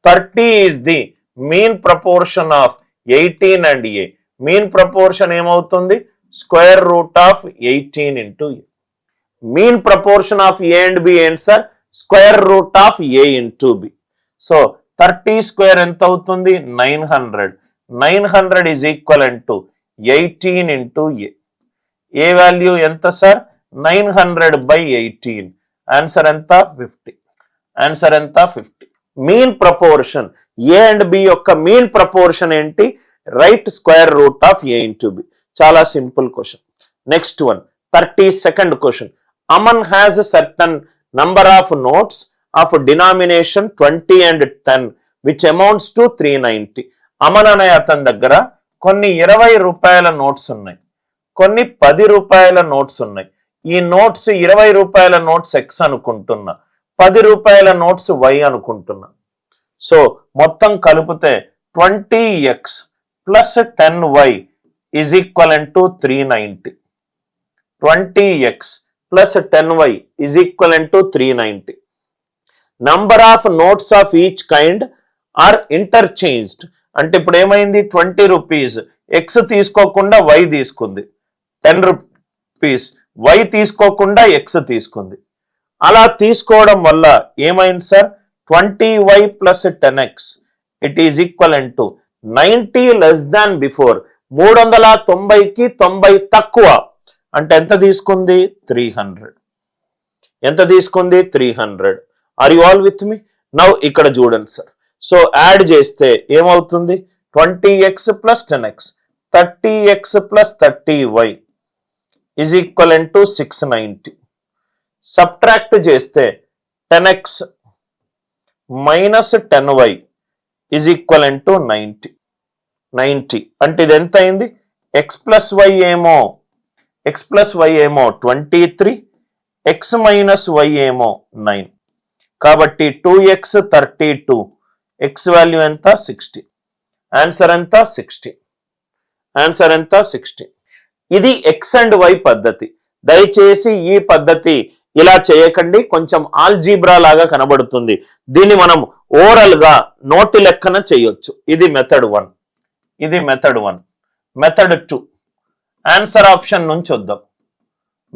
30 is the mean proportion of 18 and A. Mean proportion ఏమవుతుంది? Square root of 18 into A. Mean proportion of A and B ఏంటి sir? Square root of A into B. So 30 square ఎంత అవుతుంది? 900. 900 is equivalent to 18 into A. A value ఎంత sir? 900 by 18. Answer ఎంత? 50. Answer ఎంత? 50. Mean proportion A and B యొక్క mean proportion ఏంటి? Right square root of A into B. చాలా simple question. Next one, 32nd question. Aman has a certain number of notes of denomination 20 and 10 which amounts to 390. Aman అనే అతని దగ్గర కొన్ని 20 రూపాయల notes ఉన్నాయి, కొన్ని 10 రూపాయల నోట్స్ ఉన్నాయి. ఈ నోట్స్ 20 రూపాయల నోట్స్ X అనుకుంటున్నా, 10 రూపాయల నోట్స్ Y అనుకుంటున్నా. సో మొత్తం కలిపితే 20X plus 10Y is equivalent to 390. 20X plus 10Y is equivalent to 390. Number of notes of each kind are interchanged. అంటే ఇప్పుడు ఏమైంది? 20 రూపీస్ X తీసుకోకుండా Y తీసుకుంది, 10 రూపీస్ Y తీసుకోకుండా X తీసుకుంది. అలా తీసుకోవడం వల్ల ఏమైంది sir? 20Y plus 10X it is equivalent to 90 less than before. 390కి 90 తక్కువ అంటే ఎంత తీసుకుంది? 300. ఎంత తీసుకుంది? 300. Are you all with me? Now ఇక్కడ చూడండి సార్. సో యాడ్ చేస్తే ఏమవుతుంది? 20X plus 10X, 30X plus 30Y is equivalent to 690. Subtract చేస్తే 10X minus 10Y is equivalent to 90. అంటే ఇది ఎంత అయింది? X plus Y ఏమో 23, X minus Y ఏమో 9. కాబట్టి 2X 32, X వాల్యూ ఎంత? 60. ఆన్సర్ ఎంత? 60. ఆన్సర్ ఎంత? 60. ఇది X అండ్ Y పద్ధతి. దయచేసి ఈ పద్ధతి ఇలా చేయకండి, కొంచెం ఆల్జీబ్రా లాగా కనబడుతుంది. దీన్ని మనం ఓరల్ గా నోటి లెక్కన చేయొచ్చు. ఇది మెథడ్ 1, ఇది మెథడ్ 1. మెథడ్ 2 ఆన్సర్ ఆప్షన్ నుంచి వద్దాం.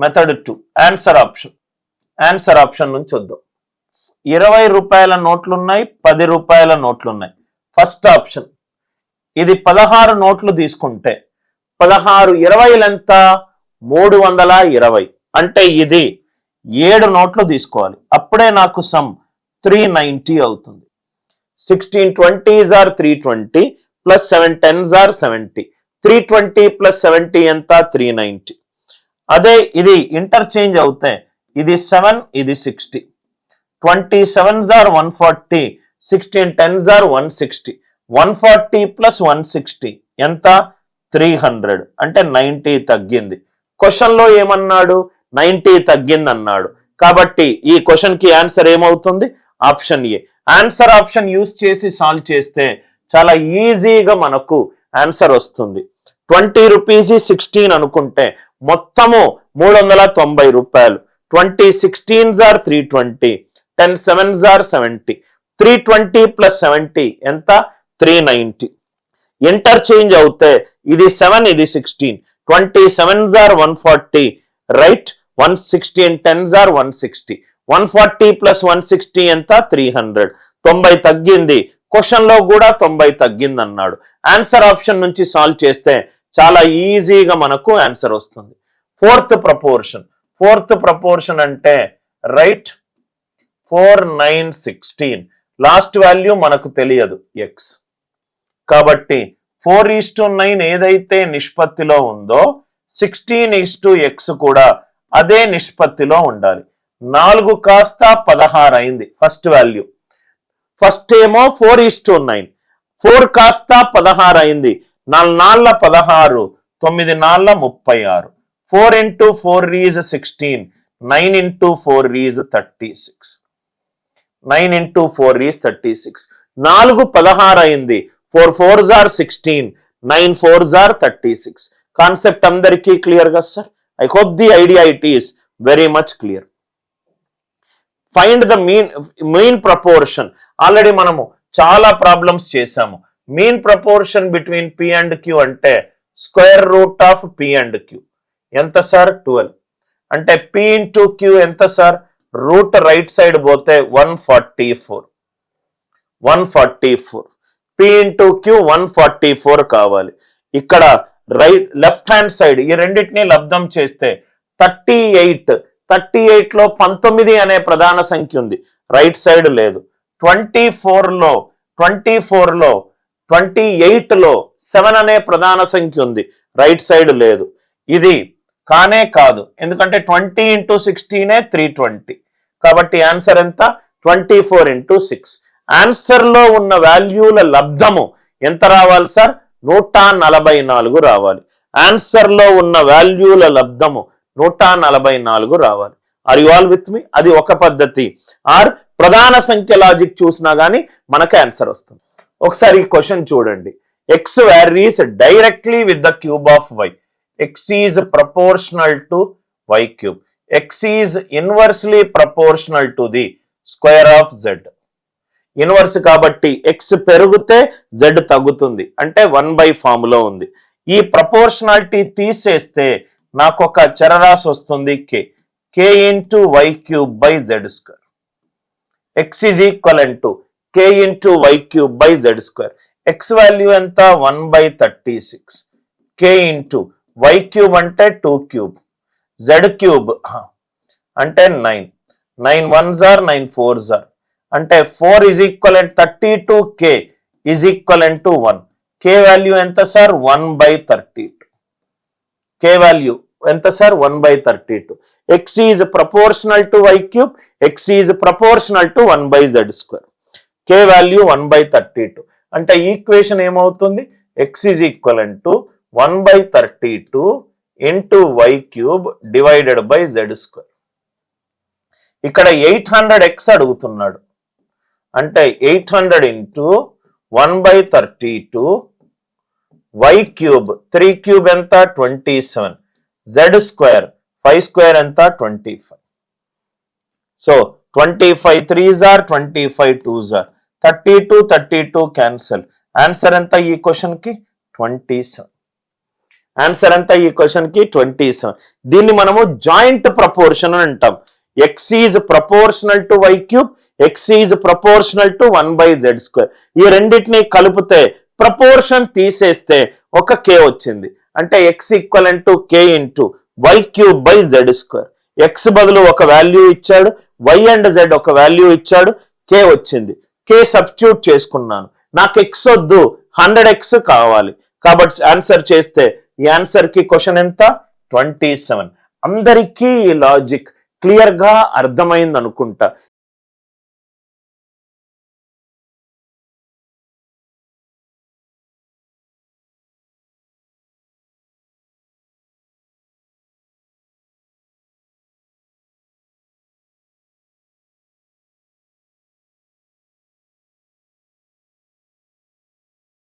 మెథడ్ 2 ఆన్సర్ ఆప్షన్ నుంచి వద్దాం. 20 రూపాయల నోట్లు ఉన్నాయి, 10 రూపాయల నోట్లు ఉన్నాయి. ఫస్ట్ ఆప్షన్, ఇది 16 నోట్లు తీసుకుంటే 16 20 ఎంత? 320. అంటే ఇది 7 నోట్లు తీసుకోవాలి, అప్పుడే నాకు సమ్ 390 అవుతుంది. 16 20s are 320 plus 7 10s are 70. 320 plus 70 ఎంత? 390. అదే ఇది ఇంటర్చేంజ్ అవుతే ఇది 7 ఇది 60. 27s are 140, 16 10s are 160. 140 plus 160 ఎంత? 300. అంటే 90 తగ్గింది. క్వశ్చన్ లో ఏమన్నాడు? 90 తగ్గింది అన్నాడు. కాబట్టి ఈ క్వశ్చన్ కి ఆన్సర్ ఏమవుతుంది? Option A. Answer option use చేసి సాల్వ్ చేస్తే చాలా ఈజీగా మనకు ఆన్సర్ వస్తుంది. 20 రూపీస్ 16 అనుకుంటే మొత్తము 390 రూపాయలు. 20 16s are 320, 10 7s are 70. 320 plus 70 ఎంత? 390. ఇంటర్చేంజ్ అవుతే ఇది 7 ఇది 16. 27s are 140, right? 116 10s are 160. 140 plus 160 ఎంత? 300. 90 తగ్గింది. క్వశ్చన్ లో కూడా 90 తగ్గింది అన్నాడు. ఆన్సర్ ఆప్షన్ నుంచి సాల్వ్ చేస్తే చాలా ఈజీగా మనకు ఆన్సర్ వస్తుంది. ఫోర్త్ ప్రపోర్షన్ అంటే రైట్ 4 9 16. లాస్ట్ వాల్యూ మనకు తెలియదు X. కాబట్టి 4:9 ఏదైతే నిష్పత్తిలో ఉందో 16:X కూడా అదే నిష్పత్తిలో ఉండాలి. 4 కాస్త 16 అయింది ఫస్ట్ వాల్యూ. ఫస్ట్ ఏమో 4:9, 4 కాస్త 16 అయింది. 4 4 16, 9 4 36. 4 into 4 is 16, 9 into 4 is 36. 9 into 4 is 36. 4 16 అయింది. 4 4s are 16, 9 4s are 36. Concept అందరికీ క్లియర్ గా sir? I hope the idea it is very much clear. Find the mean proportion. Already మనము చాలా ప్రాబ్లమ్స్ చేశాము. Mean proportion between P and Q అంటే square root of P and Q ఎంత sir 12. అంటే P into Q ఎంత sir, root right side పోతే 144 P into queue 144 కావాలి. ఇక్కడ లెఫ్ట్ హ్యాండ్ సైడ్ ఈ రెండింటిని లబ్ధం చేస్తే 38 లో 19 అనే ప్రధాన సంఖ్య ఉంది, రైట్ సైడ్ లేదు. 28 లో 7 అనే ప్రధాన సంఖ్య ఉంది, రైట్ సైడ్ లేదు. ఇది కానే కాదు, ఎందుకంటే 20 into 16 320. కాబట్టి ఆన్సర్ ఎంత, 24 into 6. ఆన్సర్ లో ఉన్న వాల్యూల లబ్ధము ఎంత రావాలి సార్, 144 రావాలి. ఆన్సర్ లో ఉన్న వాల్యూల లబ్ధము 144 రావాలి. ఆర్ యు ఆల్ విత్ మీ? అది ఒక పద్ధతి. ఆర్ ప్రధాన సంఖ్య లాజిక్ చూసినా గానీ మనకు ఆన్సర్ వస్తుంది. ఒకసారి ఈ క్వశ్చన్ చూడండి. X varies directly with the cube of y. X is proportional to y cube. X is inversely proportional to the square of z. Inverse కాబట్టి ఎక్స్ పెరిగితే జెడ్ తగ్గుతుంది, అంటే 1/, ఫార్ములా ఉంది. ఈ ప్రపోర్షనాలిటీ తీసేస్తే నాకు ఒక చరరాశి వస్తుంది k into y cube by z square. X is equal to k into y cube by z square. X value ఎంత, 1/36. k ఇంటూ వై క్యూబ్ అంటే 2 క్యూబ్, జెడ్ క్యూబ్ అంటే 9. 9 1s are 9 4s are అంటే 4 is equivalent 32k is equivalent to 1. k value ఎంత sir, 1/32. k value ఎంత sir, 1/32. x is proportional to y cube, x is proportional to 1/z square. k value 1/32 అంటే equation ఏమవుతుంది, x is equivalent to 1/32 into y cube divided by z square. ఇక్కడ 800x అడుగుతున్నాడు, అంటే 800 into 1/32 y cube, 3 cube ఎంత 27, z square 5 square ఎంత 25. So 25 3s are 25 2s are 32 cancel. Answer ఎంత ఈ question కి, 27. ఆన్సర్ ఎంత ఈ క్వశ్చన్ కి, 27. దీన్ని మనము జాయింట్ ప్రపోర్షన్ అని అంటాం. x is proportional to y cube, x is proportional to 1/z square. ఈ రెండింటిని కలిపితే ప్రపోర్షన్ తీసేస్తే ఒక k వచ్చింది, అంటే x equivalent to k into y cube by z square. x బదులు ఒక వాల్యూ ఇచ్చాడు, y అండ్ z ఒక వాల్యూ ఇచ్చాడు, k వచ్చింది. k సబ్స్టిట్యూట్ చేసుకున్నాను, నాకు x వద్దు 100x కావాలి. కాబట్టి ఆన్సర్ చేస్తే ఈ ఆన్సర్ కి క్వశ్చన్ ఎంత, 27. అందరికీ ఈ లాజిక్ క్లియర్ గా అర్థమైంది అనుకుంటా.